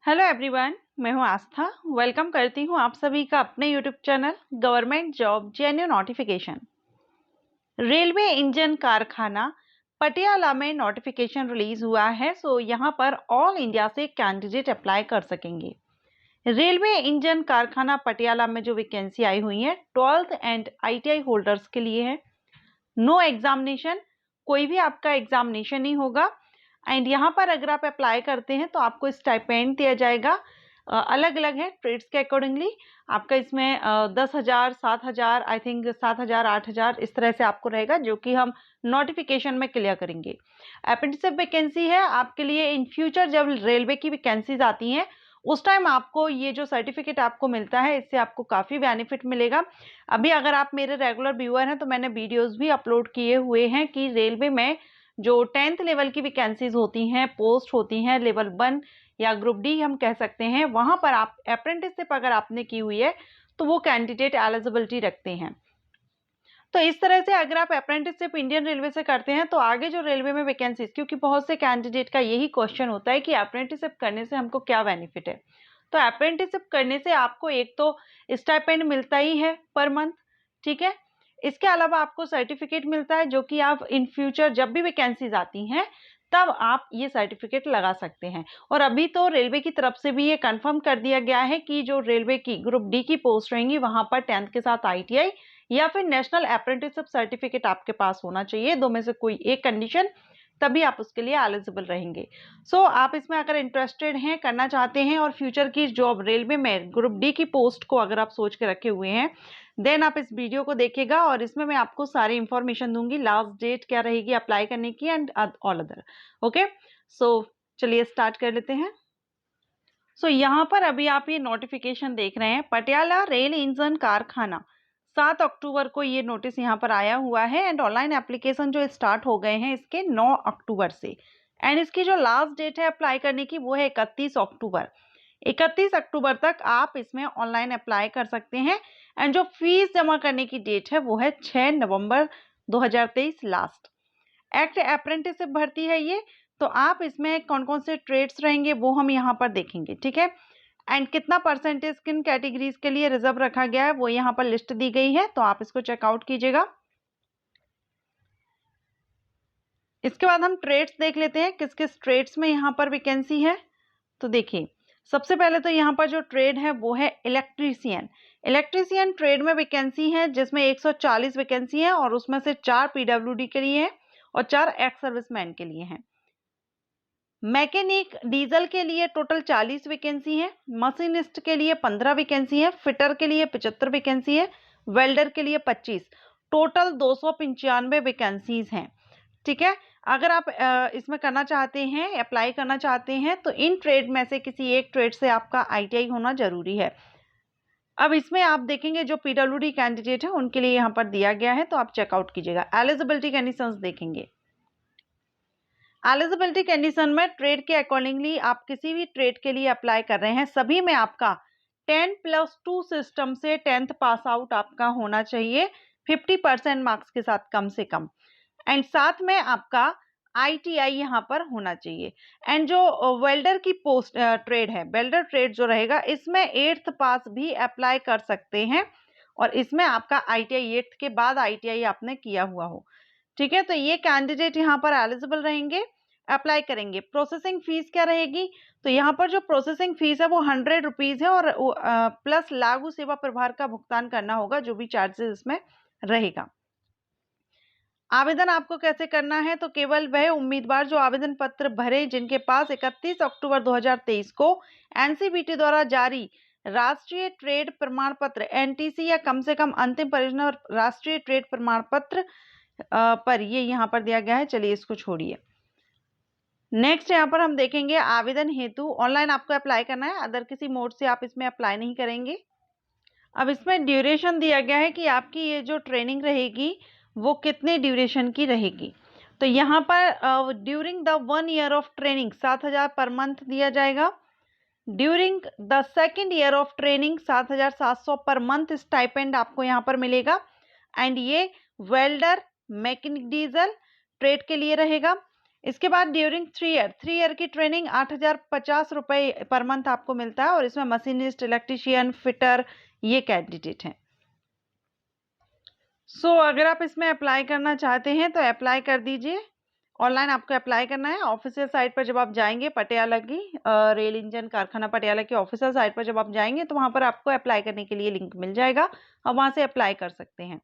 Hello everyone, मैं हूं आस्था। Welcome करती हूं आप सभी का अपने YouTube channel government job genuine notification. Railway engine कारखाना पटियाला में नोटिफिकेशन रिलीज हुआ है। यहां पर ऑल इंडिया से कैंडिडेट अप्लाई कर सकेंगे। रेलवे इंजन कारखाना पटियाला में जो वैकेंसी आई हुई है 12th एंड ITI होल्डर्स के लिए है। नो एग्जामिनेशन, कोई भी आपका एग्जामिनेशन नहीं होगा। एंड यहाँ पर अगर आप अप्लाई करते हैं तो आपको स्टाइपेंड दिया जाएगा। अलग अलग है ट्रेड्स के अकॉर्डिंगली। आपका इसमें 10,000, 7,000, आई थिंक 7,000, 8,000 इस तरह से आपको रहेगा, जो कि हम नोटिफिकेशन में क्लियर करेंगे। अप्रेंटिसशिप वैकेंसी है आपके लिए। इन फ्यूचर जब रेलवे की वैकेंसीज आती हैं उस टाइम आपको ये जो सर्टिफिकेट आपको मिलता है, इससे आपको काफ़ी बेनिफिट मिलेगा। अभी अगर आप मेरे रेगुलर व्यूअर हैं तो मैंने वीडियोस भी अपलोड किए हुए हैं कि रेलवे में जो 10th लेवल की वैकेंसीज होती हैं, पोस्ट होती हैं, लेवल 1 या ग्रुप डी हम कह सकते हैं, वहां पर आप अप्रेंटिसशिप अगर आपने की हुई है तो वो कैंडिडेट एलिजिबिलिटी रखते हैं। तो इस तरह से अगर आप अप्रेंटिसशिप इंडियन रेलवे से करते हैं तो आगे जो रेलवे में वैकेंसीज, क्योंकि बहुत से कैंडिडेट का यही क्वेश्चन होता है कि अप्रेंटिसशिप करने से हमको क्या बेनिफिट है। तो अप्रेंटिसशिप करने से आपको एक तो स्टाइपेंड मिलता ही है पर मंथ, ठीक है। इसके अलावा आपको सर्टिफिकेट मिलता है, जो कि आप इन फ्यूचर जब भी वैकेंसीज आती हैं तब आप ये सर्टिफिकेट लगा सकते हैं। और अभी तो रेलवे की तरफ से भी ये कंफर्म कर दिया गया है कि जो रेलवे की ग्रुप डी की पोस्ट रहेंगी वहां पर 10th के साथ ITI या फिर नेशनल अप्रेंटिसशिप सर्टिफिकेट आपके पास होना चाहिए। दो में से कोई एक कंडीशन, तभी आप उसके लिए एलिजिबल रहेंगे। आप इसमें अगर इंटरेस्टेड हैं, करना चाहते हैं और फ्यूचर की जॉब रेलवे में ग्रुप डी की पोस्ट को अगर आप सोच के रखे हुए हैं, देन आप इस वीडियो को देखिएगा और इसमें मैं आपको सारी इंफॉर्मेशन दूंगी। लास्ट डेट क्या रहेगी अप्लाई करने की एंड ऑल अदर। ओके, चलिए स्टार्ट कर लेते हैं। यहाँ पर अभी आप ये नोटिफिकेशन देख रहे हैं, पटियाला रेल इंजन कारखाना 7 अक्टूबर को ये नोटिस यहाँ पर आया हुआ है। एंड ऑनलाइन एप्लीकेशन जो स्टार्ट हो गए हैं इसके 9 अक्टूबर से। एंड इसकी जो लास्ट डेट है अप्लाई करने की वो है 31 अक्टूबर। 31 अक्टूबर तक आप इसमें ऑनलाइन अप्लाई कर सकते हैं। एंड जो फीस जमा करने की डेट है वो है 6 नवंबर 2023 लास्ट। एक्ट अप्रेंटिसशिप भर्ती है ये। तो आप इसमें कौन कौन से ट्रेड्स रहेंगे वो हम यहाँ पर देखेंगे, ठीक है। एंड कितना परसेंटेज किन कैटेगरीज के लिए रिजर्व रखा गया है वो यहाँ पर लिस्ट दी गई है, तो आप इसको चेकआउट कीजिएगा। इसके बाद हम ट्रेड्स देख लेते हैं किस किस ट्रेड्स में यहाँ पर वैकेंसी है। तो देखिए, सबसे पहले तो यहाँ पर जो ट्रेड है वो है इलेक्ट्रीशियन। इलेक्ट्रीशियन ट्रेड में वैकेंसी है जिसमें 140 वैकेंसी है और उसमें से 4 PWD के लिए है और 4 एक्स सर्विसमैन के लिए हैं। मैकेनिक डीजल के लिए टोटल 40 वैकेंसी है, मशीनिस्ट के लिए 15 वैकेंसी है, फिटर के लिए 75 वैकेंसी है, वेल्डर के लिए 25, टोटल 295 वैकेंसीज हैं, ठीक है। अगर आप इसमें करना चाहते हैं, अप्लाई करना चाहते हैं, तो इन ट्रेड में से किसी एक ट्रेड से आपका ITI होना जरूरी है। अब इसमें आप देखेंगे जो PWD कैंडिडेट है उनके लिए यहाँ पर दिया गया है, तो आप चेकआउट कीजिएगा। एलिजिबिलिटी कंडीशंस देखेंगे। एलिजिबिलिटी कंडीशन में ट्रेड के अकॉर्डिंगली आप किसी भी ट्रेड के लिए अप्लाई कर रहे हैं, सभी में आपका 10+2 सिस्टम से 10th पास आउट आपका होना चाहिए 50% मार्क्स के साथ कम से कम। एंड साथ में आपका ITI यहाँ पर होना चाहिए। एंड जो वेल्डर की पोस्ट ट्रेड है, वेल्डर ट्रेड जो रहेगा, इसमें 8th पास भी अप्लाई कर सकते हैं और इसमें आपका ITI 8th के बाद ITI आपने किया हुआ हो, ठीक है। तो ये कैंडिडेट यहाँ पर एलिजिबल रहेंगे, अप्लाई करेंगे। प्रोसेसिंग फीस क्या रहेगी, तो यहाँ पर जो प्रोसेसिंग फीस है वो 100 रुपीज है और प्लस लागू सेवा प्रभार का भुगतान करना होगा, जो भी चार्जेस इसमें रहेगा। आवेदन आपको कैसे करना है, तो केवल वह उम्मीदवार जो आवेदन पत्र भरे जिनके पास 31 अक्टूबर 2023 को NCBT द्वारा जारी राष्ट्रीय ट्रेड प्रमाण पत्र NTC या कम से कम अंतिम परियोजना और राष्ट्रीय ट्रेड प्रमाण पत्र पर ये यहाँ पर दिया गया है। चलिए इसको छोड़िए। नेक्स्ट यहाँ पर हम देखेंगे आवेदन हेतु ऑनलाइन आपको अप्लाई करना है, अदर किसी मोड से आप इसमें अप्लाई नहीं करेंगे। अब इसमें ड्यूरेशन दिया गया है कि आपकी ये जो ट्रेनिंग रहेगी वो कितने ड्यूरेशन की रहेगी। तो यहाँ पर during the 1 year of training 7,000 per month दिया जाएगा। During the second year of training 7,700 per month stipend आपको यहाँ पर मिलेगा। एंड ये वेल्डर, मैकेनिक डीजल ट्रेड के लिए रहेगा। इसके बाद ड्यूरिंग 3 ईयर की ट्रेनिंग 8,050 रुपये पर मंथ आपको मिलता है और इसमें मशीनिस्ट, इलेक्ट्रीशियन, फिटर ये कैंडिडेट हैं। अगर आप इसमें अप्लाई करना चाहते हैं तो अप्लाई कर दीजिए। ऑनलाइन आपको अप्लाई करना है। ऑफिशियल साइट पर जब आप जाएंगे, पटियाला की रेल इंजन कारखाना पटियाला की ऑफिशियल साइट पर जब आप जाएंगे तो वहां पर आपको अप्लाई करने के लिए लिंक मिल जाएगा, आप वहां से अप्लाई कर सकते हैं।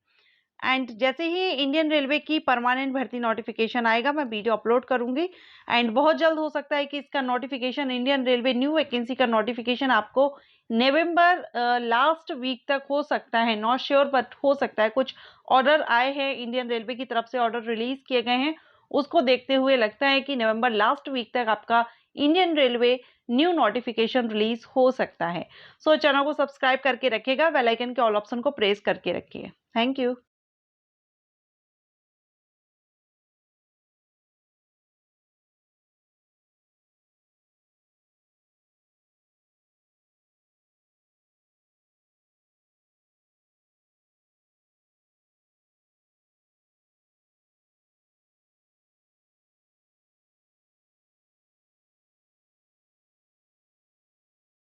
एंड जैसे ही इंडियन रेलवे की परमानेंट भर्ती नोटिफिकेशन आएगा मैं वीडियो अपलोड करूंगी। एंड बहुत जल्द हो सकता है कि इसका notification, Indian railway new vacancy का नोटिफिकेशन आपको नवंबर लास्ट वीक तक हो सकता है, नॉट श्योर बट हो सकता है। कुछ ऑर्डर आए हैं इंडियन रेलवे की तरफ से, ऑर्डर रिलीज किए गए हैं, उसको देखते हुए लगता है कि नवंबर लास्ट वीक तक आपका Indian railway new notification release हो सकता है। चैनल को सब्सक्राइब करके रखिएगा, बेल आइकन के ऑल ऑप्शन को प्रेस करके रखिए। Thank you.